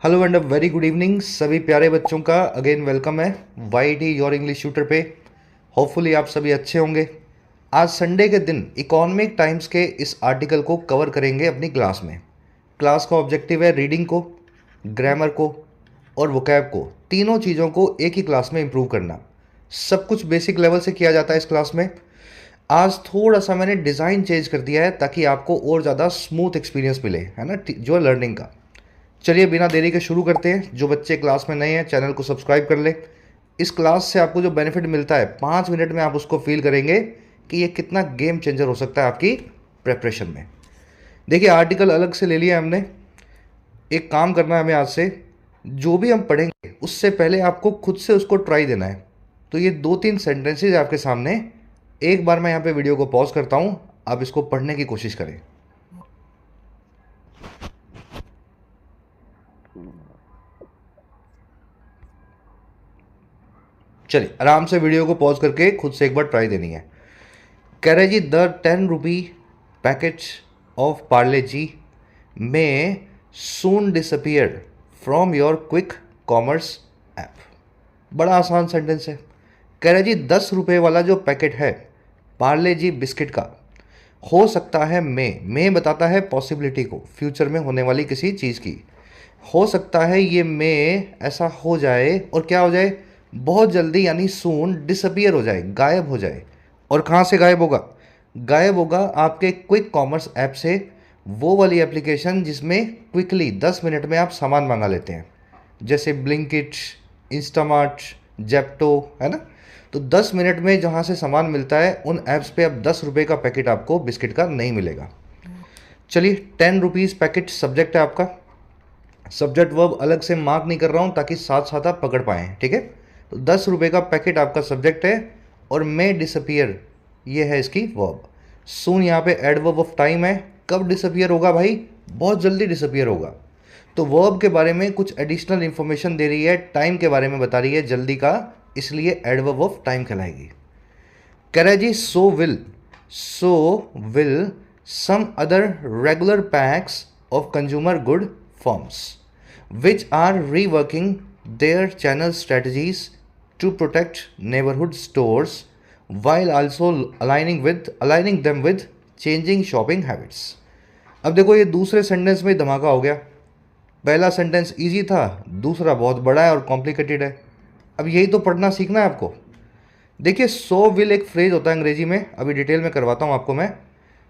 Hello and a very good evening सभी प्यारे बच्चों का अगेन वेलकम है Y T your English tutor पे। होपफुली आप सभी अच्छे होंगे। आज संडे के दिन इकोनॉमिक टाइम्स के इस आर्टिकल को कवर करेंगे अपनी क्लास में। क्लास का ऑब्जेक्टिव है रीडिंग को, ग्रामर को और वोकैब को, तीनों चीज़ों को एक ही क्लास में इम्प्रूव करना। सब कुछ बेसिक लेवल से किया जाता है इस क्लास में। आज थोड़ा सा मैंने डिज़ाइन चेंज कर दिया है ताकि आपको और ज़्यादा स्मूथ एक्सपीरियंस मिले, है ना, जो लर्निंग का। चलिए बिना देरी के शुरू करते हैं। जो बच्चे क्लास में नए हैं चैनल को सब्सक्राइब कर ले। इस क्लास से आपको जो बेनिफिट मिलता है 5 मिनट में आप उसको फील करेंगे कि ये कितना गेम चेंजर हो सकता है आपकी प्रेपरेशन में। देखिए आर्टिकल अलग से ले लिया हमने। एक काम करना है हमें आज से, जो भी हम पढ़ेंगे उससे पहले आपको खुद से उसको ट्राई देना है। तो ये 2-3 सेंटेंसेज आपके सामने, एक बार मैं यहाँ पे वीडियो को पॉज करता हूँ, आप इसको पढ़ने की कोशिश करें। चलिए आराम से वीडियो को पॉज करके खुद से एक बार ट्राई देनी है। कह रहे जी the 10 rupee packet of Parle G may soon disappear from your quick commerce app. बड़ा आसान सेंटेंस है। कह रहे जी 10 रुपये वाला जो पैकेट है पार्ले जी बिस्किट का, हो सकता है मैं बताता है पॉसिबिलिटी को, फ्यूचर में होने वाली किसी चीज़ की। हो सकता है ये में ऐसा हो जाए और क्या हो जाए, बहुत जल्दी, यानी सून डिसअपियर हो जाए, गायब हो जाए। और कहाँ से गायब होगा? गायब होगा आपके क्विक कॉमर्स ऐप से, वो वाली एप्लीकेशन जिसमें क्विकली 10 मिनट में आप सामान मंगा लेते हैं, जैसे ब्लिंकिट, इंस्टामार्ट, जेप्टो, है ना। तो 10 मिनट में जहाँ से सामान मिलता है उन ऐप्स पे अब 10 रुपये का पैकेट आपको बिस्किट का नहीं मिलेगा। चलिए 10 रुपीज़ पैकेट सब्जेक्ट है आपका। सब्जेक्ट वर्ब अलग से मार्क नहीं कर रहा हूँ ताकि साथ साथ आप पकड़ पाएँ, ठीक है। तो 10 रुपये का पैकेट आपका सब्जेक्ट है और मे डिसअपियर ये है इसकी वर्ब। सून यहाँ पे एडवर्ब ऑफ टाइम है। कब डिसअपियर होगा भाई? बहुत जल्दी डिसअपियर होगा। तो वर्ब के बारे में कुछ एडिशनल इंफॉर्मेशन दे रही है, टाइम के बारे में बता रही है जल्दी का, इसलिए एडवर्ब ऑफ टाइम कहलाएगी। कह रहा है जी so will some other regular packs of consumer good firms which are reworking their channel strategies to protect neighborhood stores while also aligning them with changing shopping habits। अब देखो ये दूसरे sentence में धमाका हो गया। पहला सेंटेंस इजी था, दूसरा बहुत बड़ा है और कॉम्प्लिकेटेड है। अब यही तो पढ़ना सीखना है आपको। देखिए सो विल एक फ्रेज होता है अंग्रेजी में, अभी डिटेल में करवाता हूँ आपको मैं।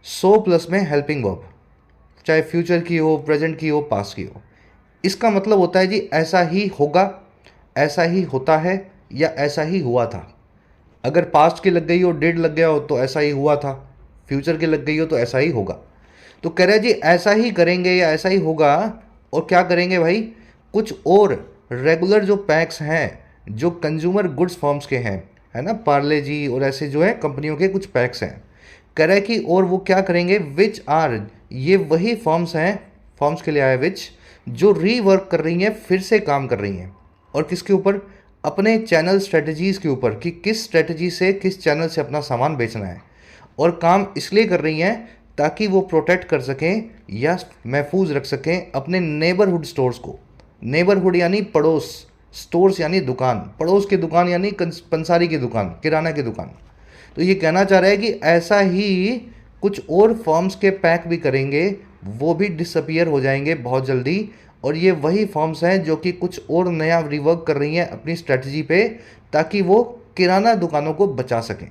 सो प्लस में हेल्पिंग वर्ब, चाहे फ्यूचर की हो, प्रेजेंट की हो, पास्ट की हो। इसका मतलब होता है जी ऐसा ही होगा, ऐसा ही होता है, या ऐसा ही हुआ था। अगर पास्ट की लग गई हो, डेड लग गया हो तो ऐसा ही हुआ था, फ्यूचर की लग गई हो तो ऐसा ही होगा। तो कह रहे हैं जी ऐसा ही करेंगे या ऐसा ही होगा। और क्या करेंगे भाई? कुछ और रेगुलर जो पैक्स हैं जो कंज्यूमर गुड्स फर्म्स के हैं, है ना, पार्ले जी और ऐसे जो है कंपनियों के कुछ पैक्स हैं। कह रहा है कि और वो क्या करेंगे, विच आर, ये वही फर्म्स हैं, फर्म्स के लिए आया विच, जो रीवर्क कर रही हैं, फिर से काम कर रही हैं। और किसके ऊपर? अपने चैनल स्ट्रेटजीज़ के ऊपर, कि किस स्ट्रेटजी से, किस चैनल से अपना सामान बेचना है। और काम इसलिए कर रही हैं ताकि वो प्रोटेक्ट कर सकें या महफूज रख सकें अपने नेबरहुड स्टोर्स को। नेबरहुड यानी पड़ोस, स्टोर्स यानी दुकान, पड़ोस की दुकान यानी पंसारी की दुकान, किराना की दुकान। तो ये कहना चाह रहा है कि ऐसा ही कुछ और फर्म्स के पैक भी करेंगे, वो भी डिसअपियर हो जाएंगे बहुत जल्दी। और ये वही फर्म्स हैं जो कि कुछ और नया रिवर्क कर रही हैं अपनी स्ट्रेटजी पे, ताकि वो किराना दुकानों को बचा सकें।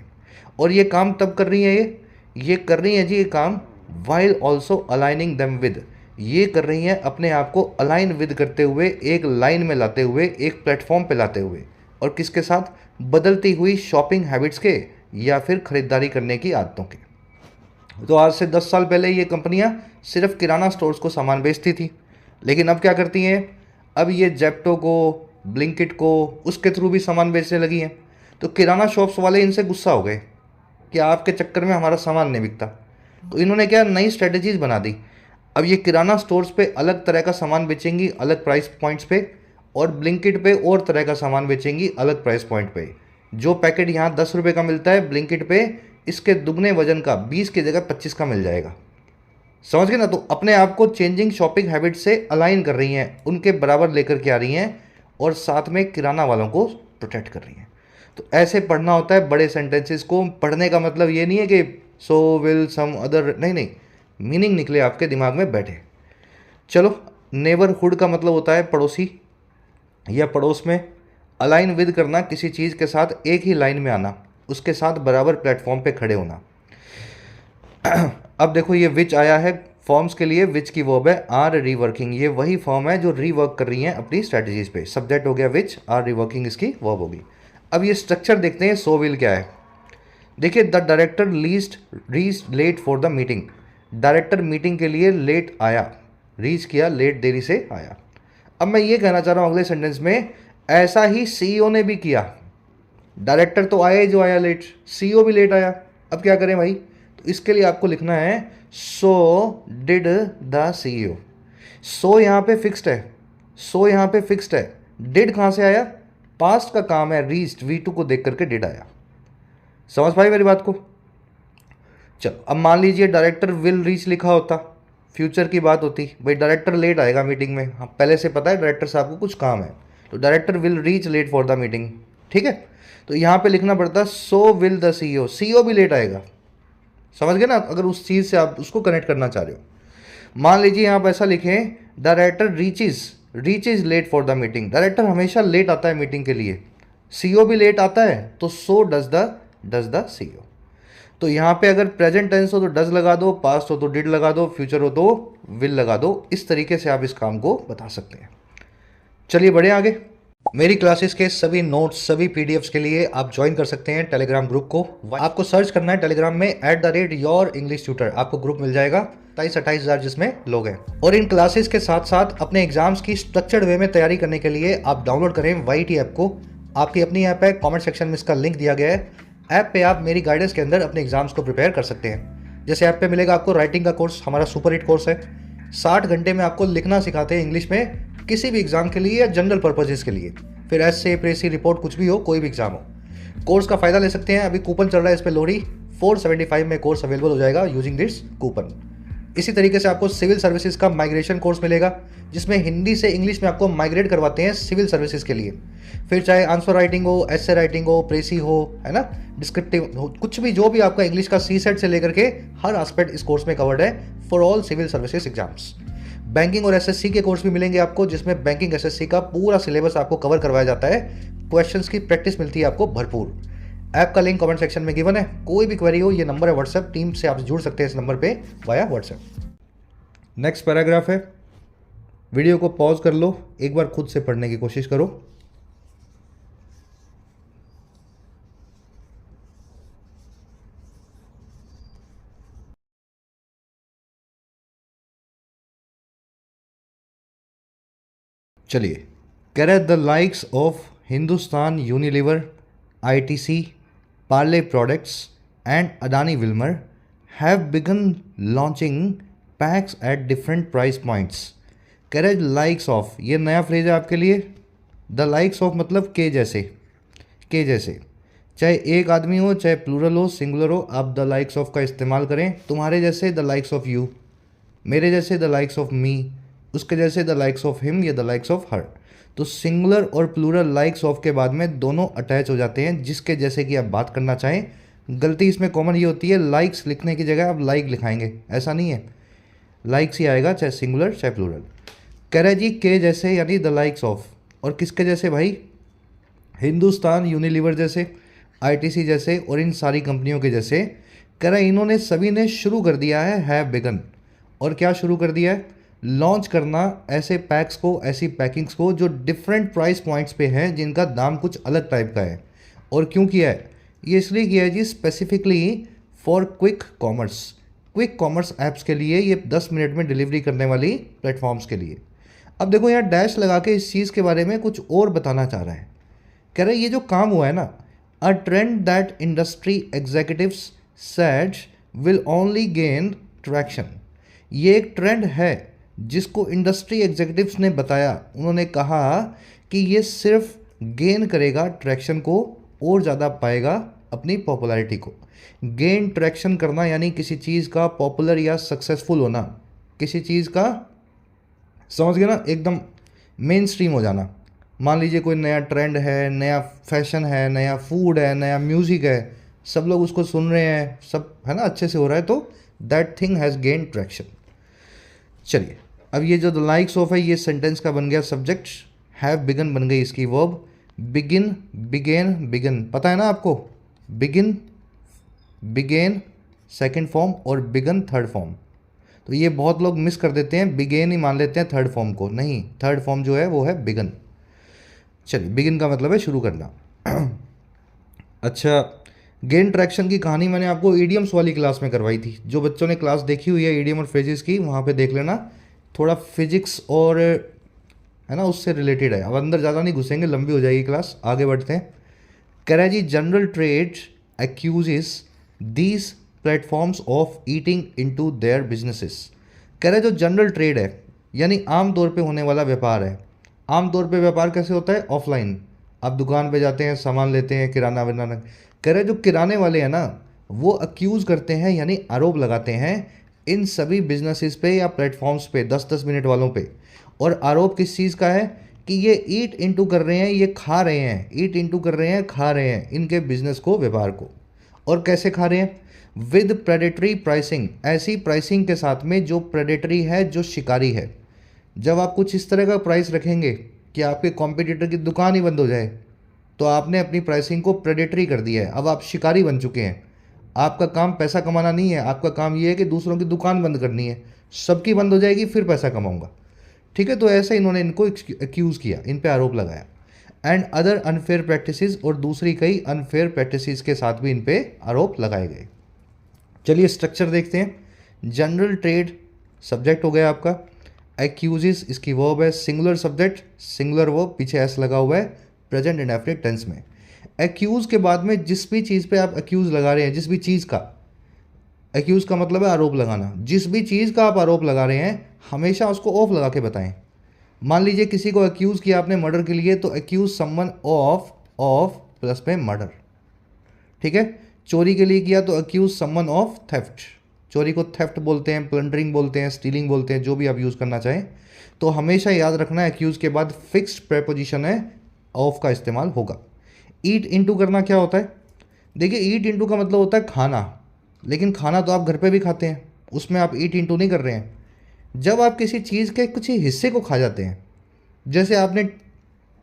और ये काम तब कर रही हैं, ये कर रही हैं जी ये काम while also aligning them with, ये कर रही हैं अपने आप को अलाइन विद करते हुए, एक लाइन में लाते हुए, एक प्लेटफॉर्म पे लाते हुए। और किसके साथ? बदलती हुई शॉपिंग हैबिट्स के या फिर ख़रीदारी करने की आदतों के। तो आज से 10 साल पहले ये कंपनियां सिर्फ किराना स्टोर्स को सामान बेचती थी, लेकिन अब क्या करती हैं? अब ये जेप्टो को, ब्लिंकिट को, उसके थ्रू भी सामान बेचने लगी हैं। तो किराना शॉप्स वाले इनसे गुस्सा हो गए कि आपके चक्कर में हमारा सामान नहीं बिकता। तो इन्होंने क्या, नई स्ट्रेटजीज बना दी। अब ये किराना स्टोर्स पे अलग तरह का सामान बेचेंगी अलग प्राइस पॉइंट्स पे, और ब्लिंकिट पे और तरह का सामान बेचेंगी अलग प्राइस पॉइंट पे। जो पैकेट यहाँ 10 रुपये का मिलता है, ब्लिंकिट पे इसके दुगने वजन का 20 की जगह 25 का मिल जाएगा। समझ गए ना। तो अपने आप को चेंजिंग शॉपिंग हैबिट से अलाइन कर रही हैं, उनके बराबर लेकर के आ रही हैं, और साथ में किराना वालों को प्रोटेक्ट कर रही हैं। तो ऐसे पढ़ना होता है बड़े सेंटेंसेस को। पढ़ने का मतलब ये नहीं है कि सो विल सम अदर, नहीं नहीं, मीनिंग निकले आपके दिमाग में बैठे। चलो, नेबरहुड का मतलब होता है पड़ोसी या पड़ोस में। अलाइन विद करना, किसी चीज़ के साथ एक ही लाइन में आना, उसके साथ बराबर प्लेटफॉर्म पे खड़े होना। अब देखो ये विच आया है फॉर्म्स के लिए, विच की वर्ब है आर रीवर्किंग। ये वही फॉर्म है जो रीवर्क कर रही हैं अपनी स्ट्रैटेजीज पे। सब्जेक्ट हो गया विच, आर रीवर्किंग इसकी वर्ब होगी। अब ये स्ट्रक्चर देखते हैं सो विल क्या है। देखिए, the director reach late for the meeting. Director meeting के लिए लेट आया, रीच किया, लेट देरी से आया। अब मैं ये कहना चाह रहा हूँ अगले सेंटेंस में, ऐसा ही सीईओ ने भी किया। डायरेक्टर तो आया ही जो आया लेट, सीईओ भी लेट आया। अब क्या करें भाई? तो इसके लिए आपको लिखना है सो डिड द सीईओ। सो यहाँ पे फिक्स्ड है, सो यहाँ पे फिक्स्ड है। डिड कहाँ से आया? पास्ट का काम है, रीच्ड, V2 को देख करके डिड आया। समझ पाई मेरी बात को? चलो, अब मान लीजिए डायरेक्टर विल रीच लिखा होता, फ्यूचर की बात होती, भाई डायरेक्टर लेट आएगा मीटिंग में। हाँ, पहले से पता है डायरेक्टर साहब को कुछ काम है, तो director will reach late for the meeting. ठीक है, तो यहाँ पे लिखना पड़ता so will the CEO, CEO भी लेट आएगा। समझ गए ना? अगर उस चीज़ से आप उसको कनेक्ट करना चाह रहे हो। मान लीजिए आप ऐसा लिखें, director reaches late for the meeting. Director हमेशा लेट आता है मीटिंग के लिए, सीईओ भी लेट आता है, तो सो डज द सीईओ। तो यहाँ पे अगर प्रेजेंट टेंस हो तो डज लगा दो, पास्ट हो तो डिड लगा दो, फ्यूचर हो तो विल लगा दो। इस तरीके से आप इस काम को बता सकते हैं। चलिए बढ़े आगे। मेरी क्लासेस के सभी नोट्स, सभी पीडीएफ्स के लिए आप ज्वाइन कर सकते हैं टेलीग्राम ग्रुप को। आपको सर्च करना है टेलीग्राम में @YourEnglishTutor, आपको ग्रुप मिल जाएगा। 27-28 हज़ार जिसमें लोग हैं। और इन क्लासेस के साथ साथ अपने एग्जाम्स की स्ट्रक्चर्ड वे में तैयारी करने के लिए आप डाउनलोड करें YT ऐप को। आपकी अपनी ऐप है, कॉमेंट सेक्शन में इसका लिंक दिया गया है। ऐप पे आप मेरी गाइडेंस के अंदर अपने एग्जाम्स को प्रिपेयर कर सकते हैं। जैसे ऐप पे मिलेगा आपको राइटिंग का कोर्स, हमारा सुपर हिट कोर्स है। 60 घंटे में आपको लिखना सिखाते हैं इंग्लिश में, किसी भी एग्जाम के लिए या जनरल पर्पजेस के लिए, फिर ऐसे प्रेसी रिपोर्ट कुछ भी हो, कोई भी एग्जाम हो। कोर्स का फायदा ले सकते हैं, अभी कूपन चल रहा है इस पे लोहड़ी 475 में कोर्स अवेलेबल हो जाएगा यूजिंग दिस कूपन। इसी तरीके से आपको सिविल सर्विसेज का माइग्रेशन कोर्स मिलेगा, जिसमें हिंदी से इंग्लिश में आपको माइग्रेट करवाते हैं सिविल सर्विसेज के लिए। फिर चाहे आंसर राइटिंग हो, एसे राइटिंग हो, प्रेसी हो, है ना, डिस्क्रिप्टिव हो, कुछ भी जो भी आपका इंग्लिश का C-सेट से लेकर के हर एस्पेक्ट इस कोर्स में कवर्ड है for all civil services exams. Banking और SSC के कोर्स भी मिलेंगे आपको, जिसमें बैंकिंग SSC का पूरा सिलेबस आपको कवर करवाया जाता है। क्वेश्चंस की प्रैक्टिस मिलती है आपको भरपूर। ऐप का लिंक कमेंट सेक्शन में गिवन है। कोई भी क्वेरी हो, ये नंबर है व्हाट्सएप, टीम से आप जुड़ सकते हैं इस नंबर पे वाया व्हाट्सएप। नेक्स्ट पैराग्राफ है, वीडियो को पॉज कर लो, एक बार खुद से पढ़ने की कोशिश करो। चलिए, कह रहे the likes of Hindustan Unilever, ITC, Parle products and Adani Wilmer have begun launching PACS at different price points. कह रहे लाइक्स ऑफ, ये नया फ्रेज है आपके लिए। द लाइक्स ऑफ मतलब के जैसे, के जैसे, चाहे एक आदमी हो, चाहे प्लूरल हो, सिंगुलर हो, आप द लाइक्स ऑफ का इस्तेमाल करें। तुम्हारे जैसे द लाइक्स ऑफ यू, मेरे जैसे द लाइक्स ऑफ मी, उसके जैसे द लाइक्स ऑफ हिम या द लाइक्स ऑफ हर। तो सिंगुलर और प्लूरल लाइक्स ऑफ के बाद में दोनों अटैच हो जाते हैं, जिसके जैसे कि आप बात करना चाहें। गलती इसमें कॉमन ये होती है, लाइक्स लिखने की जगह आप लाइक लिखाएंगे, ऐसा नहीं है, लाइक्स ही आएगा, चाहे सिंगुलर चाहे प्लूरल। कह रहे जी के जैसे यानी द लाइक्स ऑफ, और किसके जैसे भाई? हिंदुस्तान यूनिलीवर जैसे, ITC जैसे, और इन सारी कंपनियों के जैसे। कह रहे इन्होंने सभी ने शुरू कर दिया है, हैव बिगन। और क्या शुरू कर दिया है? लॉन्च करना ऐसे पैक्स को, ऐसी पैकिंग्स को जो डिफरेंट प्राइस पॉइंट्स पे हैं, जिनका दाम कुछ अलग टाइप का है। और क्यों किया है? ये इसलिए किया है जी, specifically for quick commerce, quick commerce apps के लिए, ये 10 मिनट में डिलीवरी करने वाली प्लेटफॉर्म्स के लिए। अब देखो यहाँ डैश लगा के इस चीज़ के बारे में कुछ और बताना चाह रहा है। कह रहे ये जो काम हुआ है ना, a trend that industry executives said will only gain traction. ये एक ट्रेंड है जिसको इंडस्ट्री एग्जीक्यूटिव्स ने बताया। उन्होंने कहा कि ये सिर्फ गेन करेगा ट्रैक्शन को, और ज़्यादा पाएगा अपनी पॉपुलैरिटी को। गेन ट्रैक्शन करना यानी किसी चीज़ का पॉपुलर या सक्सेसफुल होना, किसी चीज़ का, समझ गए ना, एकदम मेन स्ट्रीम हो जाना। मान लीजिए कोई नया ट्रेंड है, नया फैशन है, नया फूड है, नया म्यूज़िक है, सब लोग उसको सुन रहे हैं, सब है ना, अच्छे से हो रहा है, तो that thing has gain traction. चलिए, अब ये जो द लाइक्स ऑफ है, ये सेंटेंस का बन गया सब्जेक्ट, हैव बिगन बन गई इसकी वर्ब, बिगिन, बिगेन, बिगन, पता है ना आपको, बिगिन, बिगेन सेकेंड फॉर्म और बिगन थर्ड फॉर्म। तो ये बहुत लोग मिस कर देते हैं, बिगेन ही मान लेते हैं थर्ड फॉर्म को, नहीं, थर्ड फॉर्म जो है वो है बिगन। चलिए, बिगिन का मतलब है शुरू करना। अच्छा, गेन ट्रैक्शन की कहानी मैंने आपको ईडियम्स वाली क्लास में करवाई थी। जो बच्चों ने क्लास देखी हुई है ईडियम और फ्रेजेस की, वहाँ पे देख लेना, थोड़ा फिजिक्स और है ना उससे रिलेटेड है। अब अंदर ज़्यादा नहीं घुसेंगे, लंबी हो जाएगी क्लास, आगे बढ़ते हैं। Karachi general trade accuses these platforms of eating into their businesses. कह रहे जो जनरल ट्रेड है यानी आम तौर पे होने वाला व्यापार है। आम तौर पे व्यापार कैसे होता है? ऑफलाइन, आप दुकान पे जाते हैं, सामान लेते हैं, किराना विराना। कह रहे जो किराने वाले हैं ना, वो अक्यूज़ करते हैं यानी आरोप लगाते हैं इन सभी बिजनेसेस पे या प्लेटफॉर्म्स पे, 10-10 मिनट वालों पे। और आरोप किस चीज़ का है कि ये ईट इनटू कर रहे हैं, ये खा रहे हैं, ईट इनटू कर रहे हैं, खा रहे हैं इनके बिजनेस को, व्यापार को। और कैसे खा रहे हैं? विद प्रेडेटरी प्राइसिंग, ऐसी प्राइसिंग के साथ में जो प्रेडेटरी है, जो शिकारी है। जब आप कुछ इस तरह का प्राइस रखेंगे कि आपके कॉम्पिटिटर की दुकान ही बंद हो जाए, तो आपने अपनी प्राइसिंग को प्रेडेटरी कर दिया है, अब आप शिकारी बन चुके हैं। आपका काम पैसा कमाना नहीं है, आपका काम ये है कि दूसरों की दुकान बंद करनी है, सबकी बंद हो जाएगी फिर पैसा कमाऊंगा। ठीक है, तो ऐसा इन्होंने इनको एक्यूज़ किया, इन पे आरोप लगाया। एंड अदर अनफेयर प्रैक्टिसेस, और दूसरी कई अनफेयर प्रैक्टिसेस के साथ भी इन पे आरोप लगाए गए। चलिए स्ट्रक्चर देखते हैं। जनरल ट्रेड सब्जेक्ट हो गया आपका, एक्यूजेस इसकी वर्ब है, सिंगुलर सब्जेक्ट, सिंगुलर वर्ब, पीछे एस लगा हुआ है, प्रेजेंट इंडेफिनिट टेंस में। एक्यूज के बाद में जिस भी चीज़ पे आप एक्यूज लगा रहे हैं, जिस भी चीज़ का, एक्यूज का मतलब है आरोप लगाना, जिस भी चीज़ का आप आरोप लगा रहे हैं हमेशा उसको ऑफ लगा के बताएं। मान लीजिए किसी को एक्यूज़ किया आपने मर्डर के लिए, तो एक्यूज समवन ऑफ प्लस में मर्डर। ठीक है, चोरी के लिए किया तो एक्यूज समवन ऑफ थेफ्ट, चोरी को थेफ्ट बोलते हैं, प्लंडरिंग बोलते हैं, स्टीलिंग बोलते हैं, जो भी आप यूज़ करना चाहें। तो हमेशा याद रखना एक्यूज के बाद फिक्स्ड प्रेपोजिशन है, ऑफ का इस्तेमाल होगा। ईट इनटू करना क्या होता है? देखिए, ईट इनटू का मतलब होता है खाना, लेकिन खाना तो आप घर पे भी खाते हैं, उसमें आप ईट इनटू नहीं कर रहे हैं। जब आप किसी चीज़ के कुछ हिस्से को खा जाते हैं, जैसे आपने,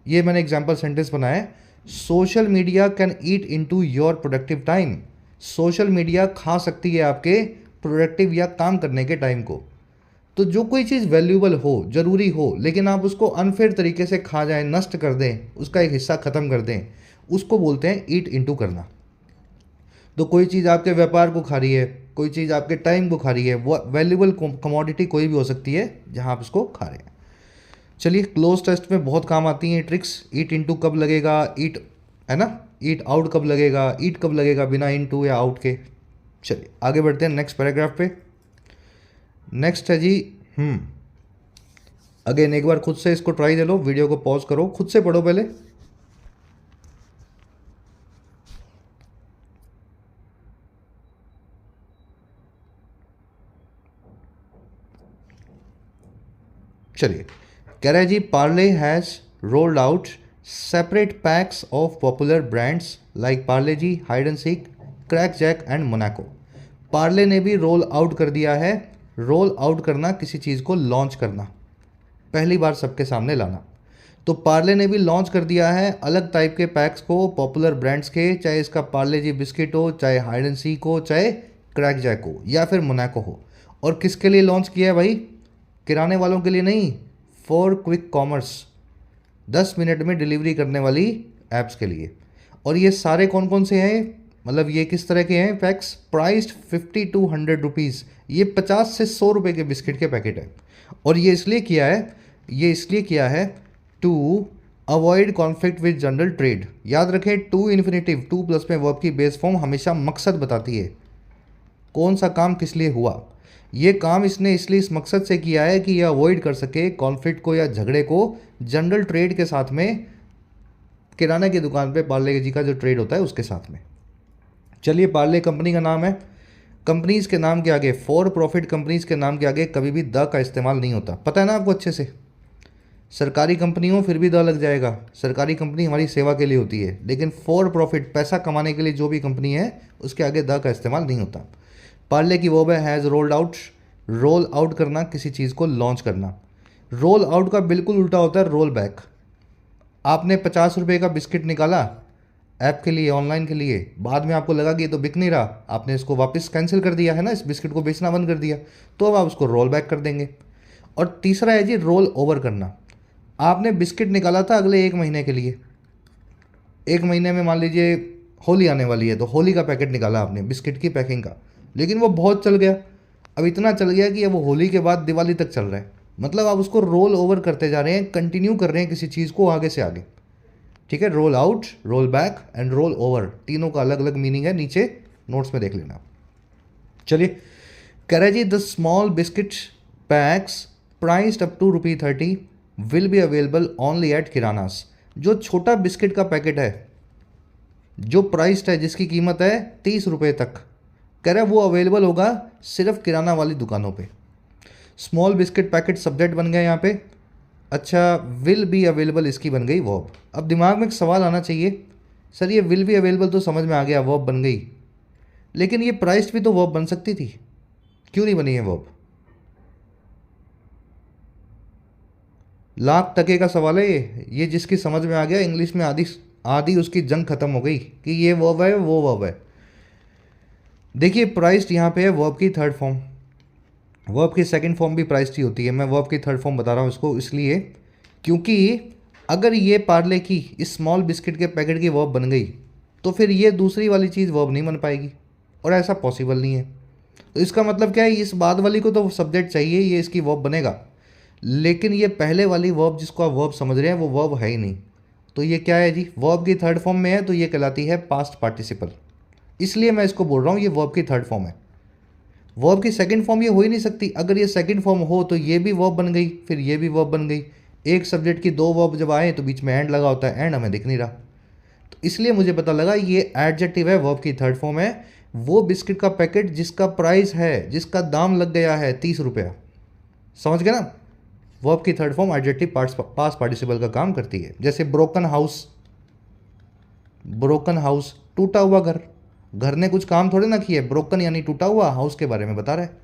ये मैंने एग्जाम्पल सेंटेंस बनाया है, social media can eat into your productive time. Social media खा सकती है आपके प्रोडक्टिव या काम करने के टाइम को। तो जो कोई चीज़ वैल्यूएबल हो, ज़रूरी हो, लेकिन आप उसको अनफेयर तरीके से खा जाएं, नष्ट कर दें, उसका एक हिस्सा ख़त्म कर दें, उसको बोलते हैं ईट इनटू करना। तो कोई चीज़ आपके व्यापार को खा रही है, कोई चीज़ आपके टाइम को खा रही है, वो वैल्यूएबल कमोडिटी कोई भी हो सकती है जहाँ आप इसको खा रहे हैं। चलिए, क्लोज टेस्ट में बहुत काम आती हैं ट्रिक्स। ईट इनटू कब लगेगा, ईट, है ना, ईट आउट कब लगेगा, ईट कब लगेगा बिना इनटू या आउट के। चलिए आगे बढ़ते हैं नेक्स्ट पैराग्राफ पे। नेक्स्ट है जी, अगेन एक बार खुद से इसको ट्राई दे लो, वीडियो को पॉज करो, खुद से पढ़ो पहले। चलिए, कह रहा है जी, Parle has rolled out separate packs of popular brands like Parle G, hide and seek, Krackjack and Monaco. Parle ने भी रोल आउट कर दिया है। रोल आउट करना, किसी चीज़ को लॉन्च करना, पहली बार सबके सामने लाना। तो पार्ले ने भी लॉन्च कर दिया है अलग टाइप के पैक्स को, पॉपुलर ब्रांड्स के, चाहे इसका पार्ले जी बिस्किट हो, चाहे हाइड एंड सीक हो, चाहे क्रैक जैक हो, या फिर मोनाको हो। और किसके लिए लॉन्च किया है भाई? किराने वालों के लिए नहीं, फॉर क्विक कॉमर्स, 10 मिनट में डिलीवरी करने वाली ऐप्स के लिए। और ये सारे कौन कौन से हैं, मतलब ये किस तरह के हैं पैक्स? प्राइस्ड 50 to 100 रुपीज़, ये 50 से 100 रुपये के बिस्किट के पैकेट है। और ये इसलिए किया है to avoid conflict with general trade. याद रखें, टू इन्फिनेटिव, टू प्लस में वर्ब की बेस फॉर्म हमेशा मकसद बताती है, कौन सा काम किस लिए हुआ। ये काम इसने इसलिए इस मकसद से किया है कि यह अवॉइड कर सके कॉन्फ्लिक्ट को या झगड़े को जनरल ट्रेड के साथ में, किराना की दुकान पे पार्ले जी का जो ट्रेड होता है उसके साथ में। चलिए, पार्ले कंपनी का नाम है। कंपनीज के नाम के आगे, फॉर प्रॉफिट कंपनीज के नाम के आगे कभी भी द का इस्तेमाल नहीं होता, पता है ना आपको अच्छे से। सरकारी कंपनी हो फिर भी द लग जाएगा, सरकारी कंपनी हमारी सेवा के लिए होती है, लेकिन फॉर प्रॉफिट पैसा कमाने के लिए जो भी कंपनी है उसके आगे द का इस्तेमाल नहीं होता। पार्ले की वर्ब है has rolled out. Role out करना, किसी चीज़ को लॉन्च करना। रोल आउट का बिल्कुल उल्टा होता है रोल बैक। आपने 50 रुपये का बिस्किट निकाला ऐप के लिए, ऑनलाइन के लिए, बाद में आपको लगा कि ये तो बिक नहीं रहा, आपने इसको वापस कैंसिल कर दिया है ना, इस बिस्किट को बेचना बंद कर दिया, तो अब आप उसको रोल बैक कर देंगे। और तीसरा है जी रोल ओवर करना। आपने बिस्किट निकाला था अगले 1 महीने के लिए, 1 महीने में मान लीजिए होली आने वाली है, तो होली का पैकेट निकाला आपने बिस्किट की पैकिंग का, लेकिन वो बहुत चल गया। अब इतना चल गया कि अब वो होली के बाद दिवाली तक चल रहा है, मतलब आप उसको रोल ओवर करते जा रहे हैं, कंटिन्यू कर रहे हैं किसी चीज़ को आगे से आगे। ठीक है, roll out, roll back and roll over, तीनों का अलग अलग मीनिंग है, नीचे नोट्स में देख लेना। चलिए, कह रहा है जी the small biscuit packs priced up to ₹30 will be available only at kiranas. जो छोटा बिस्किट का पैकेट है, जो प्राइस्ड है, जिसकी कीमत है 30 रुपये तक, कह रहा है वो अवेलेबल होगा सिर्फ किराना वाली दुकानों पे। स्मॉल बिस्किट पैकेट सब्जेक्ट बन गया यहाँ पे। अच्छा, विल बी अवेलेबल इसकी बन गई वर्ब। अब दिमाग में एक सवाल आना चाहिए, सर ये विल बी अवेलेबल तो समझ में आ गया, वर्ब बन गई, लेकिन ये प्राइस्ड भी तो वर्ब बन सकती थी, क्यों नहीं बनी है वर्ब? लाख टके का सवाल है ये जिसकी समझ में आ गया, इंग्लिश में आधी आधी उसकी जंग खत्म हो गई कि ये वर्ब है वो वर्ब है। देखिए, प्राइस्ड यहाँ पे है वर्ब की थर्ड फॉर्म, वर्ब की सेकंड फॉर्म भी प्राइस्ड ही होती है। मैं वर्ब की थर्ड फॉर्म बता रहा हूँ इसको इसलिए क्योंकि अगर ये पार्ले की इस स्मॉल बिस्किट के पैकेट की वर्ब बन गई तो फिर ये दूसरी वाली चीज़ वर्ब नहीं बन पाएगी, और ऐसा पॉसिबल नहीं है। तो इसका मतलब क्या है, इस बाद वाली को तो सब्जेक्ट चाहिए, ये इसकी वर्ब बनेगा, लेकिन ये पहले वाली वर्ब जिसको आप वर्ब समझ रहे हैं वो वर्ब है ही नहीं। तो ये क्या है जी, वर्ब की थर्ड फॉर्म में है, तो ये कहलाती है पास्ट पार्टिसिपल, इसलिए मैं इसको बोल रहा हूँ ये वर्ब की थर्ड फॉर्म है। वर्ब की सेकंड फॉर्म ये हो ही नहीं सकती, अगर ये सेकंड फॉर्म हो तो ये भी वर्ब बन गई, फिर ये भी वर्ब बन गई। एक सब्जेक्ट की दो वर्ब जब आए तो बीच में एंड लगा होता है, एंड हमें दिख नहीं रहा, तो इसलिए मुझे पता लगा ये एडजेक्टिव है, वर्ब की थर्ड फॉर्म है। वो बिस्किट का पैकेट जिसका प्राइस है, जिसका दाम लग गया है 30 रुपया, समझ गए ना। वर्ब की third form adjective past participle का काम करती है। जैसे ब्रोकन हाउस, ब्रोकन हाउस टूटा हुआ घर, घर ने कुछ काम थोड़े ना किया, ब्रोकन यानी टूटा हुआ, हाउस के बारे में बता रहा है।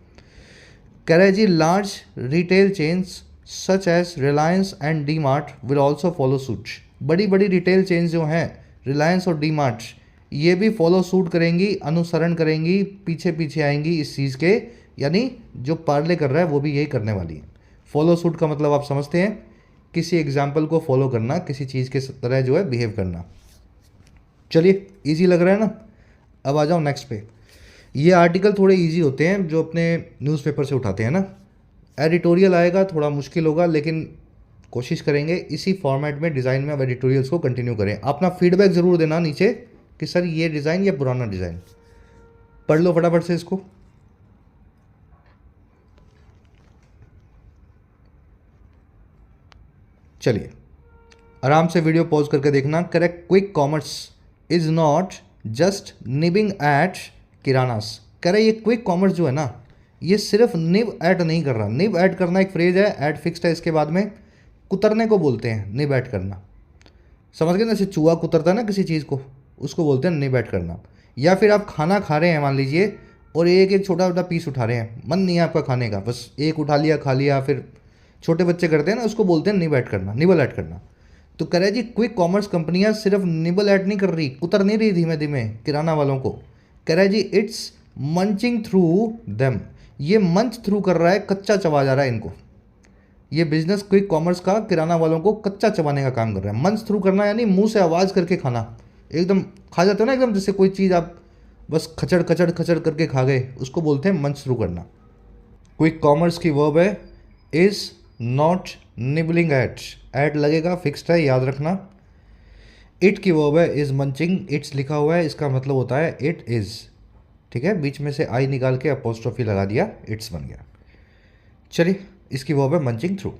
कह रहे जी large retail chains such as Reliance and D Mart will also follow suit. बड़ी बड़ी रिटेल चेन्स जो हैं, रिलायंस और डी मार्ट, ये भी फॉलो सूट करेंगी, अनुसरण करेंगी, पीछे पीछे आएंगी इस चीज़ के, यानी जो पार्ले कर रहा है वो भी यही करने वाली है। फॉलो सूट का मतलब आप समझते हैं, किसी एग्जाम्पल को फॉलो करना, किसी चीज़ के तरह जो है बिहेव करना। चलिए, इजी लग रहा है ना। अब आ जाओ नेक्स्ट पे। ये आर्टिकल थोड़े इजी होते हैं जो अपने न्यूज़पेपर से उठाते हैं ना, एडिटोरियल आएगा थोड़ा मुश्किल होगा, लेकिन कोशिश करेंगे इसी फॉर्मेट में, डिज़ाइन में अब एडिटोरियल्स को कंटिन्यू करें। अपना फीडबैक ज़रूर देना नीचे कि सर ये डिज़ाइन या पुराना डिज़ाइन। पढ़ लो फटाफट से इसको। चलिए, आराम से वीडियो पॉज करके देखना। Correct, quick commerce is not just nibbling at kiranas. कह रहे ये क्विक कॉमर्स जो है ना, ये सिर्फ निब ऐड नहीं कर रहा। निब ऐड करना एक फ्रेज है, ऐड फिक्स्ड है, इसके बाद में कुतरने को बोलते हैं निब ऐड करना, समझ गए ना। जैसे चूहा कुतरता है ना किसी चीज़ को, उसको बोलते हैं निब ऐड करना। या फिर आप खाना खा रहे हैं मान लीजिए, और एक एक छोटा छोटा पीस उठा रहे हैं, मन नहीं है आपका खाने का, बस एक उठा लिया खा लिया, फिर छोटे बच्चे करते हैं ना, उसको बोलते हैं निब ऐड करना, निबल ऐड करना। तो कह रहे जी क्विक कॉमर्स कंपनियां सिर्फ निबल ऐड नहीं कर रही, कुतर नहीं रही धीमे धीमे किराना वालों को। कह रहा है जी इट्स मंचिंग थ्रू देम, ये मंच थ्रू कर रहा है, कच्चा चबा जा रहा है इनको। ये बिजनेस क्विक कॉमर्स का किराना वालों को कच्चा चबाने का काम कर रहा है। मंच थ्रू करना यानी मुंह से आवाज़ करके खाना, एकदम खा जाते हो ना, एकदम जैसे कोई चीज़ आप बस खचड़ खचड़ खचड़ करके खा गए, उसको बोलते हैं मंच थ्रू करना। क्विक कॉमर्स की वर्ब है is not nibbling at, at लगेगा, फिक्स्ड है, याद रखना। इट की वर्ब है इज़ मंचिंग, इट्स लिखा हुआ है, इसका मतलब होता है इट इज़, ठीक है, बीच में से आई निकाल के अपोस्ट्रोफी लगा दिया, इट्स बन गया। चलिए, इसकी वर्ब है मंचिंग थ्रू।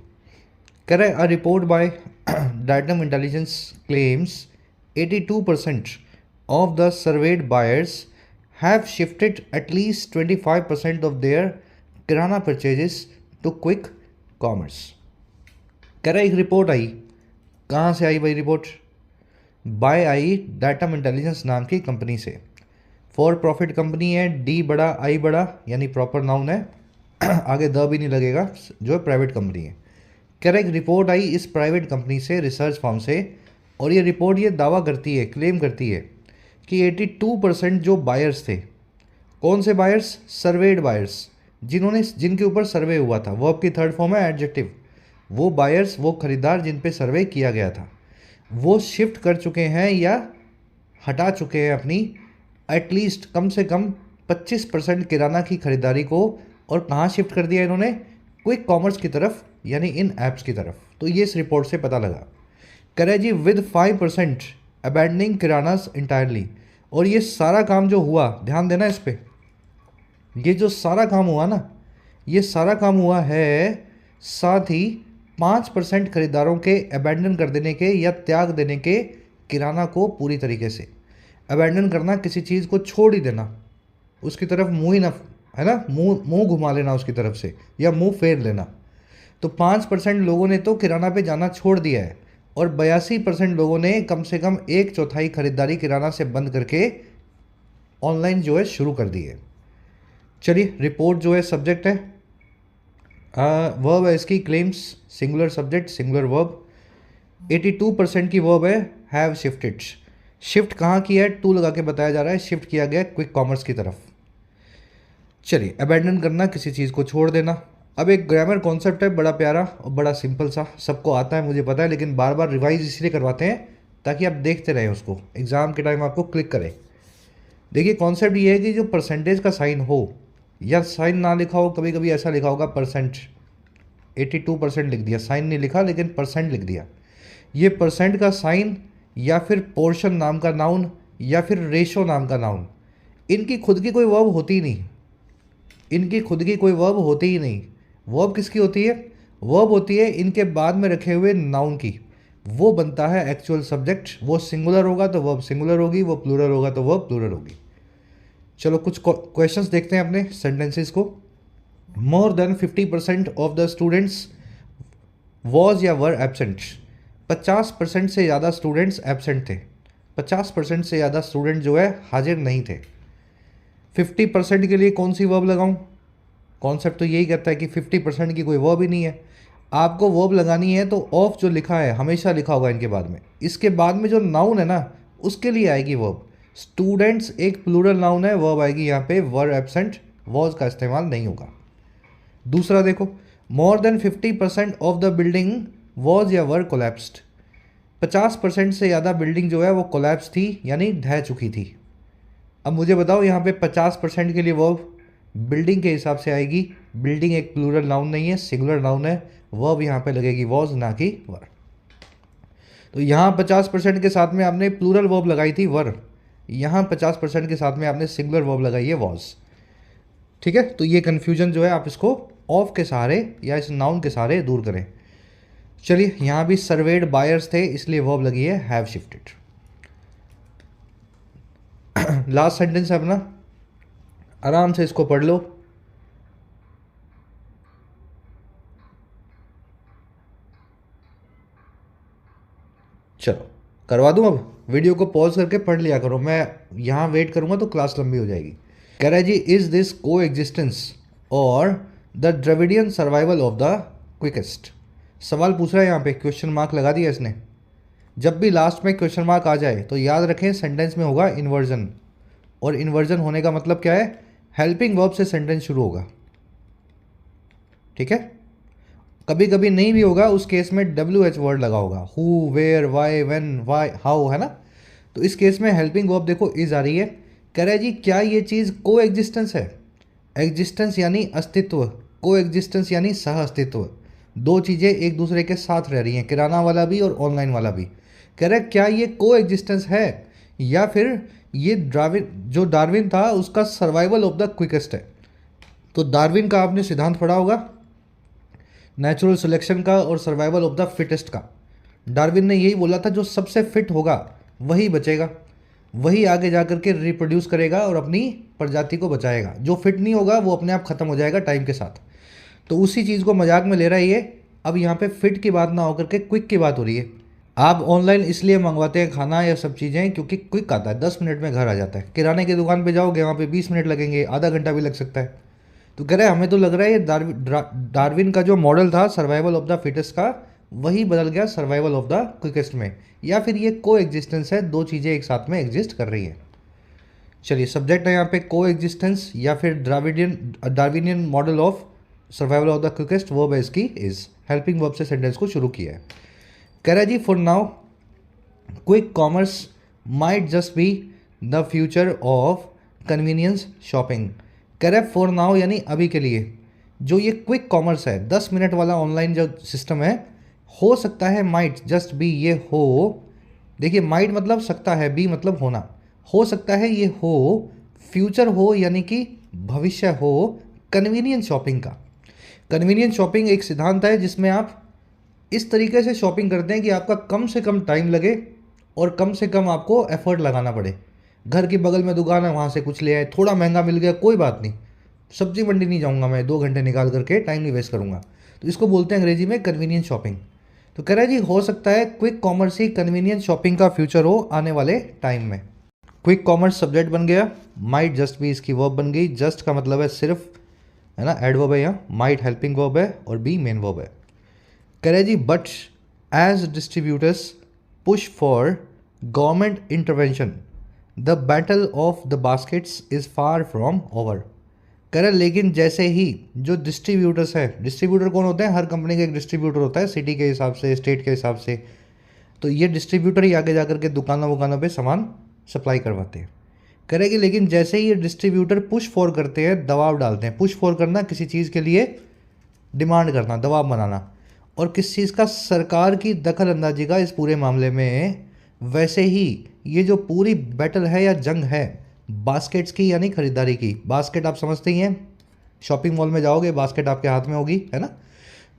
कह रहे a report by diatom intelligence claims 82% of the served buyers have shifted at least 25% of their kirana purchases to quick commerce. कह रहा एक रिपोर्ट आई, कहाँ से आई भाई रिपोर्ट? बाय आई डाटम इंटेलिजेंस नाम की कंपनी से। फॉर प्रॉफिट कंपनी है, डी बड़ा आई बड़ा यानी प्रॉपर नाउन है, आगे द भी नहीं लगेगा, जो प्राइवेट कंपनी है। कह रहा एक रिपोर्ट आई इस प्राइवेट कंपनी से, रिसर्च फर्म से, और ये रिपोर्ट ये दावा करती है, क्लेम करती है कि 82% जो बायर्स थे, कौन से बायर्स? सर्वेड बायर्स, जिनके ऊपर सर्वे हुआ था। वर्ब की थर्ड फॉर्म है एडजेक्टिव। वो बायर्स, वो खरीदार जिन पे सर्वे किया गया था, वो शिफ्ट कर चुके हैं या हटा चुके हैं अपनी एटलीस्ट कम से कम 25% किराना की खरीदारी को, और कहाँ शिफ्ट कर दिया इन्होंने? क्विक कॉमर्स की तरफ, यानी इन ऐप्स की तरफ। तो ये इस रिपोर्ट से पता लगा। करे जी विद 5% अबैंडनिंग किरानास इंटायरली। और ये सारा काम जो हुआ, ध्यान देना इस पे, ये जो सारा काम हुआ ना, ये सारा काम हुआ है साथ ही 5% खरीदारों के अबैंडन कर देने के या त्याग देने के किराना को पूरी तरीके से। अबैंडन करना, किसी चीज़ को छोड़ ही देना, उसकी तरफ मुँह ही ना, है ना, मुंह घुमा लेना उसकी तरफ से, या मुंह फेर लेना। तो 5% लोगों ने तो किराना पे जाना छोड़ दिया है, और 82% लोगों ने कम से कम 1/4 खरीदारी किराना से बंद करके ऑनलाइन जो है शुरू कर दी है। चलिए, रिपोर्ट जो है सब्जेक्ट है, वर्ब है इसकी claims, singular subject singular verb. 82% की वर्ब है हैव शिफ्टेड। शिफ्ट कहाँ किया है? टू लगा के बताया जा रहा है, शिफ्ट किया गया क्विक कॉमर्स की तरफ। चलिए, अबैंडन करना, किसी चीज़ को छोड़ देना। अब एक ग्रामर कॉन्सेप्ट है, बड़ा प्यारा और बड़ा सिंपल सा, सबको आता है मुझे पता है, लेकिन बार बार रिवाइज इसलिए करवाते हैं ताकि आप देखते रहें उसको, एग्ज़ाम के टाइम आपको क्लिक करें। देखिए, कॉन्सेप्ट ये है कि जो परसेंटेज का साइन हो या साइन ना लिखा हो, कभी कभी ऐसा लिखा होगा परसेंट, 82% लिख दिया, साइन नहीं लिखा लेकिन परसेंट लिख दिया। ये परसेंट का साइन या फिर पोर्शन नाम का नाउन या फिर रेशो नाम का नाउन, इनकी खुद की कोई वर्ब होती ही नहीं, इनकी खुद की कोई वर्ब होती ही नहीं। वर्ब किसकी होती है? वर्ब होती है इनके बाद में रखे हुए नाउन की, वो बनता है एक्चुअल सब्जेक्ट। वो सिंगुलर होगा तो वर्ब सिंगुलर होगी, वो प्लूरल होगा तो वर्ब प्लूरल होगी। चलो कुछ क्वेश्चंस देखते हैं अपने सेंटेंसेस को। More than 50% of the students was या वर एबसेंट। 50% से ज़्यादा स्टूडेंट्स एबसेंट थे, 50% से ज़्यादा स्टूडेंट जो है हाजिर नहीं थे। 50% के लिए कौन सी वर्ब लगाऊं? कॉन्सेप्ट तो यही कहता है कि 50% की कोई वर्ब ही नहीं है। आपको वर्ब लगानी है तो ऑफ जो लिखा है हमेशा लिखा होगा इनके बाद में, इसके बाद में जो नाउन है ना उसके लिए आएगी वर्ब। स्टूडेंट्स एक प्लूरल नाउन है, वर्ब आएगी यहाँ पे वर एबसेंट, वॉज का इस्तेमाल नहीं होगा। दूसरा देखो, more than 50% of the building was या वर कोलैप्स्ड। 50% से ज़्यादा बिल्डिंग जो है वो कोलैप्स थी, यानी ढह चुकी थी। अब मुझे बताओ यहाँ पे 50% के लिए वर्ब बिल्डिंग के हिसाब से आएगी। बिल्डिंग एक प्लूरल नाउन नहीं है, सिंगुलर नाउन है, वर्ब यहाँ पे लगेगी वॉज ना कि वर। तो यहाँ 50% के साथ में आपने प्लूरल वर्ब लगाई थी वर, यहाँ 50% के साथ में आपने सिंगुलर वर्ब लगाई है वॉज। ठीक है, तो ये कन्फ्यूजन जो है आप इसको ऑफ के सहारे या इस नाउन के सहारे दूर करें। चलिए, यहाँ भी सर्वेड बायर्स थे इसलिए वर्ब लगी है हैव शिफ्टेड। लास्ट सेंटेंस है अपना, आराम से इसको पढ़ लो। चलो करवा दूं, अब वीडियो को पॉज करके पढ़ लिया करो, मैं यहाँ वेट करूँगा तो क्लास लंबी हो जाएगी। कह रहा है जी, इज दिस को एग्जिस्टेंस और the Dravidian survival of the quickest. सवाल पूछ रहा है यहाँ पे, क्वेश्चन मार्क लगा दिया इसने। जब भी लास्ट में क्वेश्चन मार्क आ जाए तो याद रखें सेंटेंस में होगा इन्वर्जन, और इन्वर्जन होने का मतलब क्या है? हेल्पिंग वर्ब से सेंटेंस शुरू होगा। ठीक है, कभी कभी नहीं भी होगा, उस केस में WH वर्ड लगा होगा, who, where, why, when, why, how, है ना। तो इस केस में हेल्पिंग वर्ब देखो इज आ रही है। कह रहा है जी, क्या ये चीज़ को एग्जिस्टेंस है? एग्जिस्टेंस यानी अस्तित्व, को एग्जिस्टेंस यानी सह अस्तित्व। दो चीज़ें एक दूसरे के साथ रह रही हैं, किराना वाला भी और ऑनलाइन वाला भी। कह रहा है क्या ये को एग्जिस्टेंस है, या फिर ये डार्विन था उसका सर्वाइवल ऑफ द क्विकेस्ट है। तो डार्विन का आपने सिद्धांत पढ़ा होगा, नेचुरल सिलेक्शन का और सर्वाइवल ऑफ द फिटेस्ट का। डार्विन ने यही बोला था, जो सबसे फिट होगा वही बचेगा, वही आगे जा कर के रिप्रोड्यूस करेगा और अपनी प्रजाति को बचाएगा, जो फिट नहीं होगा वो अपने आप ख़त्म हो जाएगा टाइम के साथ। तो उसी चीज़ को मजाक में ले रहा है ये। अब यहाँ पे फिट की बात ना होकर के क्विक की बात हो रही है। आप ऑनलाइन इसलिए मंगवाते हैं खाना या सब चीज़ें क्योंकि क्विक आता है, 10 मिनट में घर आ जाता है। किराने की दुकान पे जाओगे वहाँ पे 20 मिनट लगेंगे, आधा घंटा भी लग सकता है। तो कह रहे हैं हमें तो लग रहा है ये डार्विन का जो मॉडल था सर्वाइवल ऑफ द फिटेस्ट का, वही बदल गया सर्वाइवल ऑफ द क्विकेस्ट में, या फिर ये को एग्जिस्टेंस है, दो चीज़ें एक साथ में एग्जिस्ट कर रही है। चलिए सब्जेक्ट है यहाँ पे को एग्जिस्टेंस या फिर Darwinian model of survival of the quickest. Verb है इसकी इज, हेल्पिंग वर्ब से सेंटेंस को शुरू किया है। कह रहा है जी for now quick commerce might just be the future of convenience shopping. कह रहा है फॉर नाउ यानी अभी के लिए जो ये क्विक कॉमर्स है, 10 मिनट वाला ऑनलाइन जो सिस्टम है, हो सकता है माइट जस्ट बी ये हो, देखिए माइट मतलब सकता है, बी मतलब होना, हो सकता है ये हो फ्यूचर हो यानी कि भविष्य हो कन्वीनियंस शॉपिंग का। कन्वीनियंस शॉपिंग एक सिद्धांत है जिसमें आप इस तरीके से शॉपिंग करते हैं कि आपका कम से कम टाइम लगे और कम से कम आपको एफर्ट लगाना पड़े। घर की बगल में दुकान है, वहाँ से कुछ ले आए, थोड़ा महंगा मिल गया कोई बात नहीं, सब्जी मंडी नहीं जाऊँगा मैं, 2 घंटे निकाल करके टाइम नहीं वेस्ट करूँगा, तो इसको बोलते हैं अंग्रेजी में कन्वीनियंस शॉपिंग। तो कह रहा है जी हो सकता है क्विक कॉमर्स ही कन्वीनियंस शॉपिंग का फ्यूचर हो आने वाले टाइम में। क्विक कॉमर्स सब्जेक्ट बन गया, माइट जस्ट भी इसकी वर्ब बन गई, जस्ट का मतलब है सिर्फ, है ना, एडवर्ब है यहाँ, माइट हेल्पिंग वर्ब है और बी मेन वर्ब है। कह रहे जी but as distributors push for government intervention the battle of the baskets is far from over. कह रहे लेकिन जैसे ही जो डिस्ट्रीब्यूटर्स हैं, डिस्ट्रीब्यूटर कौन होते हैं, हर कंपनी का एक डिस्ट्रीब्यूटर होता है, सिटी के हिसाब से, स्टेट के हिसाब से, तो ये डिस्ट्रीब्यूटर ही आगे जा करके दुकानों वुकानों पे सामान सप्लाई करवाते हैं। कह रहे कि लेकिन जैसे ही ये डिस्ट्रीब्यूटर पुश फॉर करते हैं, दबाव डालते हैं, पुश फॉर करना किसी चीज़ के लिए डिमांड करना, दबाव बनाना, और किस चीज़ का, सरकार की दखल अंदाजी का इस पूरे मामले में, वैसे ही ये जो पूरी बैटल है या जंग है बास्केट्स की यानी खरीदारी की, बास्केट आप समझते ही हैं, शॉपिंग मॉल में जाओगे बास्केट आपके हाथ में होगी, है ना,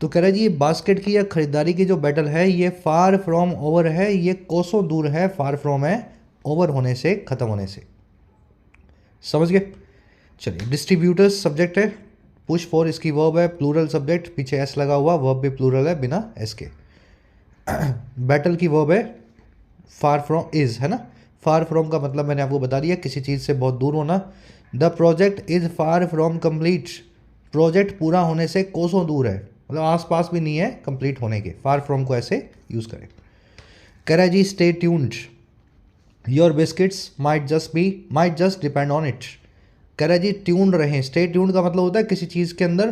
तो कह रहे जी ये बास्केट की या खरीदारी की जो बैटल है ये फार फ्रॉम ओवर है, ये कोसों दूर है, फार फ्रॉम है ओवर होने से, ख़त्म होने से, समझ गए। चलिए डिस्ट्रीब्यूटर्स सब्जेक्ट है, पुश फॉर इसकी वर्ब है, प्लूरल सब्जेक्ट, पीछे एस लगा हुआ, वर्ब भी प्लूरल है बिना एस के। बैटल की वर्ब है फार फ्रॉम इज़, है ना, फार फ्रॉम का मतलब मैंने आपको बता दिया किसी चीज़ से बहुत दूर होना। The project is far from complete, project पूरा होने से कोसों दूर है, मतलब आसपास भी नहीं है कंप्लीट होने के, फार फ्रॉम को ऐसे यूज़ करें। कह रहा है जी stay tuned your biscuits might just depend on it. कह रहा है जी ट्यून्ड रहें, स्टे ट्यून्ड का मतलब होता है किसी चीज़ के अंदर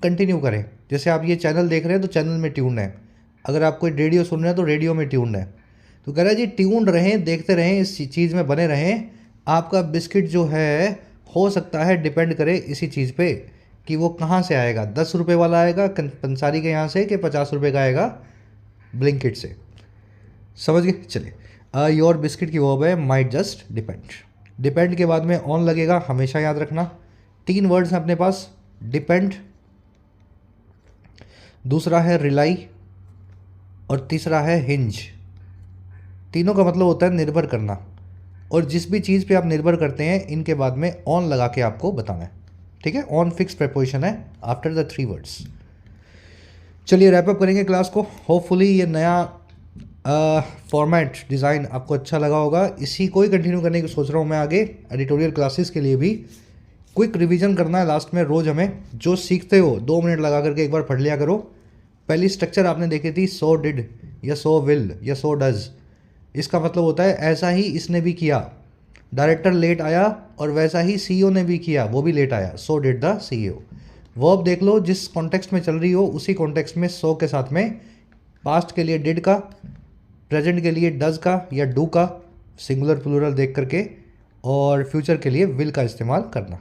कंटिन्यू करें, जैसे आप ये चैनल देख रहे हैं तो चैनल में ट्यून्ड है, अगर आप कोई रेडियो सुन रहे हैं तो रेडियो में ट्यून्ड है। तो कह रहा है जी ट्यून्ड रहें, देखते रहें, इस चीज़ में बने रहें, आपका बिस्किट जो है हो सकता है डिपेंड करे इसी चीज़ पे कि वो कहाँ से आएगा, 10 रुपये वाला आएगा पंसारी के यहाँ से कि 50 रुपये का आएगा ब्लिंकिट से, समझ गए। चलिए योर बिस्किट की वर्ब है माइट जस्ट डिपेंड, डिपेंड के बाद में ऑन लगेगा, हमेशा याद रखना। 3 वर्ड्स हैं अपने पास, डिपेंड, दूसरा है रिलाई और तीसरा है हिंज। तीनों का मतलब होता है निर्भर करना, और जिस भी चीज़ पे आप निर्भर करते हैं इनके बाद में ऑन लगा के आपको बताना है, ठीक है। ऑन फिक्स प्रेपोजिशन है आफ्टर द 3 वर्ड्स। चलिए रैप अप करेंगे क्लास को। होपफुली ये नया फॉर्मेट डिज़ाइन आपको अच्छा लगा होगा, इसी को ही कंटिन्यू करने की सोच रहा हूँ मैं आगे एडिटोरियल क्लासेस के लिए भी। क्विक रिवीजन करना है लास्ट में रोज़, हमें जो सीखते हो 2 मिनट लगा करके एक बार पढ़ लिया करो। पहली स्ट्रक्चर आपने देखी थी, सो डिड या सो विल या सो डज, इसका मतलब होता है ऐसा ही इसने भी किया, डायरेक्टर लेट आया और वैसा ही सीईओ ने भी किया, वो भी लेट आया, so did the CEO. Verb देख लो जिस कॉन्टेक्स्ट में चल रही हो उसी कॉन्टेक्स्ट में सो के साथ में पास्ट के लिए डिड का, प्रेजेंट के लिए डज का या डू का, सिंगुलर प्लूरल देख करके, और फ्यूचर के लिए विल का इस्तेमाल करना।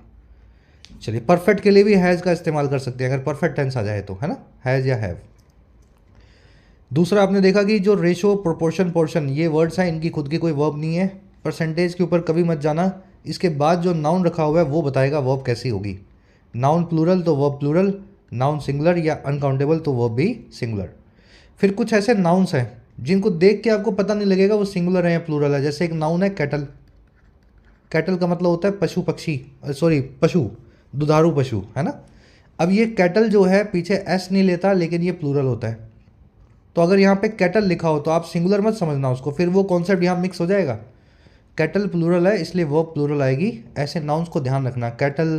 चलिए परफेक्ट के लिए भी हैज़ का इस्तेमाल कर सकते हैं अगर परफेक्ट टेंस आ जाए तो, है ना, हैज़ या हैव। दूसरा आपने देखा कि जो रेशो, प्रोपोर्शन, पोर्शन, ये वर्ड्स हैं, इनकी खुद की कोई वर्ब नहीं है, परसेंटेज के ऊपर कभी मत जाना, इसके बाद जो नाउन रखा हुआ है वो बताएगा वर्ब कैसी होगी। नाउन प्लूरल तो वर्ब प्लूरल, नाउन सिंगुलर या अनकाउंटेबल तो वर्ब भी सिंगुलर। फिर कुछ ऐसे नाउन्स हैं जिनको देख के आपको पता नहीं लगेगा वो सिंगुलर है या प्लूरल है, जैसे एक नाउन है कैटल, कैटल का मतलब होता है पशु पक्षी, सॉरी पशु, दुधारू पशु, है ना। अब ये कैटल जो है पीछे एस नहीं लेता, लेकिन ये प्लूरल होता है। तो अगर यहाँ पे कैटल लिखा हो तो आप सिंगुलर मत समझना उसको, फिर वो कॉन्सेप्ट यहाँ मिक्स हो जाएगा। कैटल प्लूरल है इसलिए वो प्लूरल आएगी। ऐसे नाउन्स को ध्यान रखना, कैटल,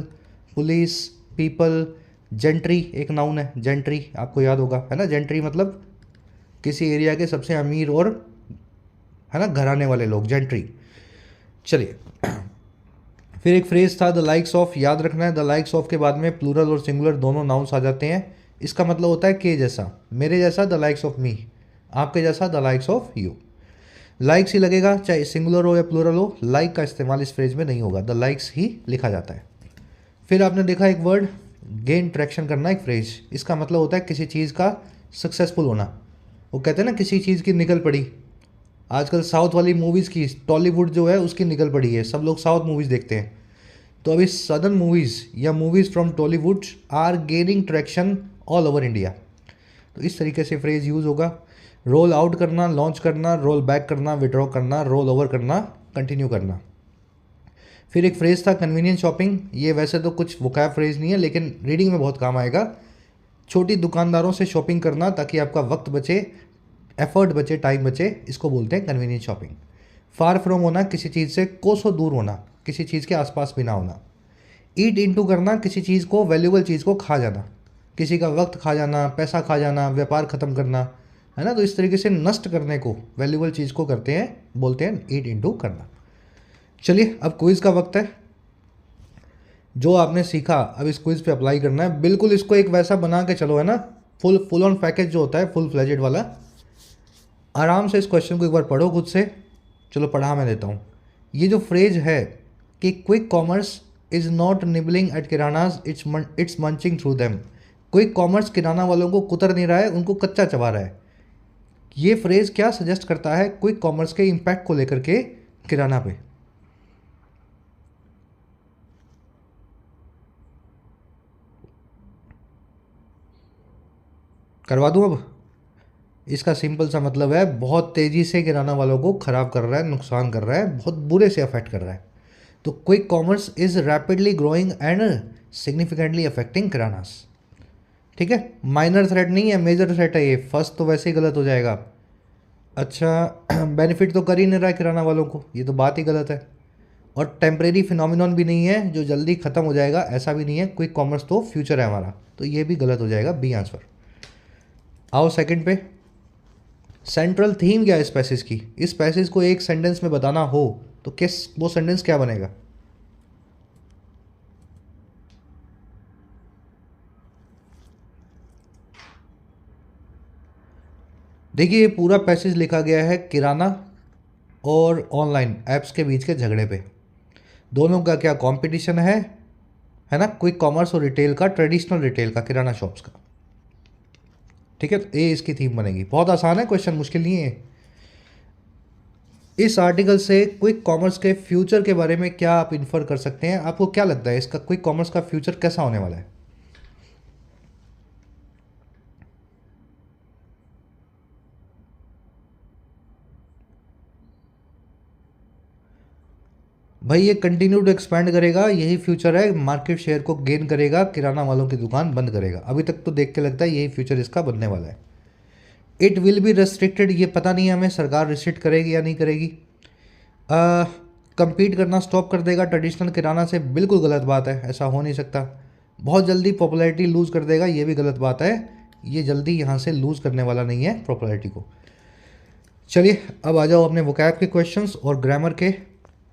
पुलिस, पीपल, जेंट्री एक नाउन है, जेंट्री आपको याद होगा, है ना। जेंट्री मतलब किसी एरिया के सबसे अमीर और, है ना, घराने वाले लोग, जेंट्री। चलिए फिर एक फ्रेज था द लाइक्स ऑफ, याद रखना है द लाइक्स ऑफ के बाद में प्लूरल और सिंगुलर दोनों नाउन्स आ जाते हैं। इसका मतलब होता है के जैसा, मेरे जैसा द लाइक्स ऑफ मी, आपके जैसा the likes of you. Likes ही लगेगा चाहे सिंगुलर हो या प्लूरल हो, लाइक का इस्तेमाल इस फ्रेज में नहीं होगा, द लाइक्स ही लिखा जाता है। फिर आपने देखा एक वर्ड गेन ट्रैक्शन करना, एक फ्रेज, इसका मतलब होता है किसी चीज़ का सक्सेसफुल होना। वो कहते हैं ना किसी चीज़ की निकल पड़ी, आजकल साउथ वाली मूवीज़ की, टॉलीवुड जो है उसकी निकल पड़ी है, सब लोग साउथ मूवीज़ देखते हैं। तो अभी सदर्न मूवीज़ या movies from Tollywood are gaining traction all over India. तो इस तरीके से फ्रेज यूज़ होगा। रोल आउट करना, लॉन्च करना, रोल बैक करना, विड्रॉ करना, रोल ओवर करना, कंटिन्यू करना। फिर एक फ्रेज था कन्वीनियंस शॉपिंग, ये वैसे तो कुछ वोकैब फ्रेज नहीं है लेकिन रीडिंग में बहुत काम आएगा। छोटी दुकानदारों से शॉपिंग करना ताकि आपका वक्त बचे, एफर्ट बचे, टाइम बचे, इसको बोलते हैं कन्वीनियंस शॉपिंग। फार फ्रॉम होना, किसी चीज़ से कोसों दूर होना, किसी चीज़ के आसपास भी ना होना। ईट इनटू करना, किसी चीज़ को, वैल्यूबल चीज़ को खा जाना, किसी का वक्त खा जाना, पैसा खा जाना, व्यापार ख़त्म करना, है ना। तो इस तरीके से नष्ट करने को, वैल्यूबल चीज़ को करते हैं, बोलते हैं ईट इनटू करना। चलिए अब क्विज़ का वक्त है। जो आपने सीखा अब इस क्विज़ पे अप्लाई करना है, बिल्कुल इसको एक वैसा बना के चलो, है ना, फुल ऑन पैकेज जो होता है, फुल फ्लेजेड वाला। आराम से इस क्वेश्चन को एक बार पढ़ो खुद से। चलो पढ़ा मैं देता हूँ। ये जो फ्रेज है कि quick commerce is not nibbling at kiranas, it's munching through them. Quick commerce किराना वालों को कुतर नहीं रहा है, उनको कच्चा चबा रहा है। ये फ्रेज क्या सजेस्ट करता है क्विक कॉमर्स के इम्पैक्ट को लेकर के किराना पे। करवा दूँ अब। इसका सिंपल सा मतलब है बहुत तेज़ी से किराना वालों को ख़राब कर रहा है, नुकसान कर रहा है, बहुत बुरे से अफेक्ट कर रहा है। तो quick commerce is rapidly growing and significantly affecting kiranas. ठीक है, माइनर थ्रेट नहीं है, मेजर थ्रेट है ये। फर्स्ट तो वैसे ही गलत हो जाएगा। अच्छा बेनिफिट तो कर ही नहीं रहा है किराना वालों को, ये तो बात ही गलत है। और टेम्परेरी फिनोमिनॉन भी नहीं है जो जल्दी ख़त्म हो जाएगा, ऐसा भी नहीं है। क्विक कॉमर्स तो फ्यूचर है हमारा, तो ये भी गलत हो जाएगा, बी आंसर। आओ सेकंड पे। सेंट्रल थीम क्या है इस पैसेज की? इस पैसेज को एक सेंटेंस में बताना हो तो किस, वो सेंटेंस क्या बनेगा? देखिए ये पूरा पैसेज लिखा गया है किराना और ऑनलाइन ऐप्स के बीच के झगड़े पे। दोनों का क्या कंपटीशन है ना, क्विक कॉमर्स और रिटेल का, ट्रेडिशनल रिटेल का, किराना शॉप्स का। ठीक है, तो ये इसकी थीम बनेगी। बहुत आसान है क्वेश्चन, मुश्किल नहीं है। इस आर्टिकल से क्विक कॉमर्स के फ्यूचर के बारे में क्या आप इन्फर कर सकते हैं? आपको क्या लगता है इसका क्विक कॉमर्स का फ्यूचर कैसा होने वाला है? भाई ये कंटिन्यू टू एक्सपैंड करेगा, यही फ्यूचर है। मार्केट शेयर को गेन करेगा, किराना वालों की दुकान बंद करेगा। अभी तक तो देख के लगता है यही फ्यूचर इसका बनने वाला है। इट विल बी रेस्ट्रिक्टेड, ये पता नहीं है हमें सरकार रिस्ट्रिक्ट करेगी या नहीं करेगी। कंपीट करना स्टॉप कर देगा ट्रेडिशनल किराना से, बिल्कुल गलत बात है, ऐसा हो नहीं सकता। बहुत जल्दी पॉपुलैरिटी लूज़ कर देगा, ये भी गलत बात है। ये जल्दी यहाँ से लूज़ करने वाला नहीं है पॉपुलैरिटी को। चलिए अब आ जाओ अपने वोकैब के क्वेश्चंस और ग्रामर के।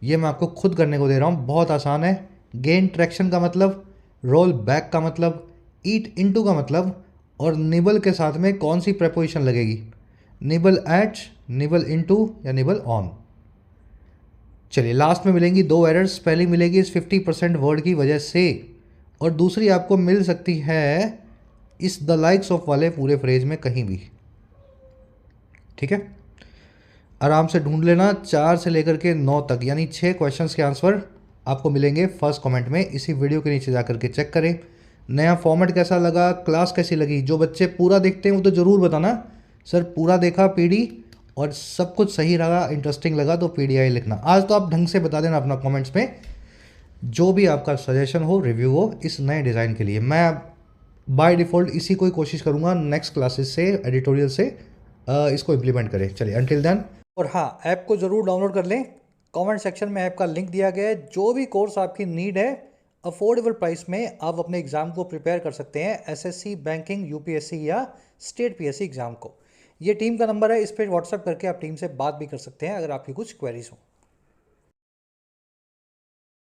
ये मैं आपको खुद करने को दे रहा हूँ, बहुत आसान है। गेन ट्रैक्शन का मतलब, रोल बैक का मतलब, ईट इनटू का मतलब, और निबल के साथ में कौन सी प्रेपोजिशन लगेगी? निबल एट, निबल इनटू या निबल ऑन। चलिए लास्ट में मिलेंगी दो एरर्स। पहली मिलेगी इस 50% वर्ड की वजह से, और दूसरी आपको मिल सकती है इस द लाइक्स ऑफ वाले पूरे फ्रेज में कहीं भी। ठीक है, आराम से ढूंढ लेना। 4 से लेकर के 9 तक यानी 6 क्वेश्चंस के आंसर आपको मिलेंगे फर्स्ट कमेंट में। इसी वीडियो के नीचे जाकर के चेक करें। नया फॉर्मेट कैसा लगा, क्लास कैसी लगी? जो बच्चे पूरा देखते हैं वो तो ज़रूर बताना सर पूरा देखा पीडी और सब कुछ सही रहा, इंटरेस्टिंग लगा तो पीडीआई लिखना। आज तो आप ढंग से बता देना अपना कमेंट्स में जो भी आपका सजेशन हो, रिव्यू हो इस नए डिज़ाइन के लिए। मैं बाय डिफ़ॉल्ट इसी को ही कोशिश करूँगा नेक्स्ट क्लासेस से, एडिटोरियल से इसको इम्प्लीमेंट करें। चलिए अंटिल देन। और हाँ, ऐप को ज़रूर डाउनलोड कर लें। कमेंट सेक्शन में ऐप का लिंक दिया गया है। जो भी कोर्स आपकी नीड है, अफोर्डेबल प्राइस में आप अपने एग्ज़ाम को प्रिपेयर कर सकते हैं, एसएससी, बैंकिंग, यूपीएससी या स्टेट पीएससी एग्ज़ाम को। ये टीम का नंबर है, इस पर व्हाट्सअप करके आप टीम से बात भी कर सकते हैं अगर आपकी कुछ क्वेरीज हो।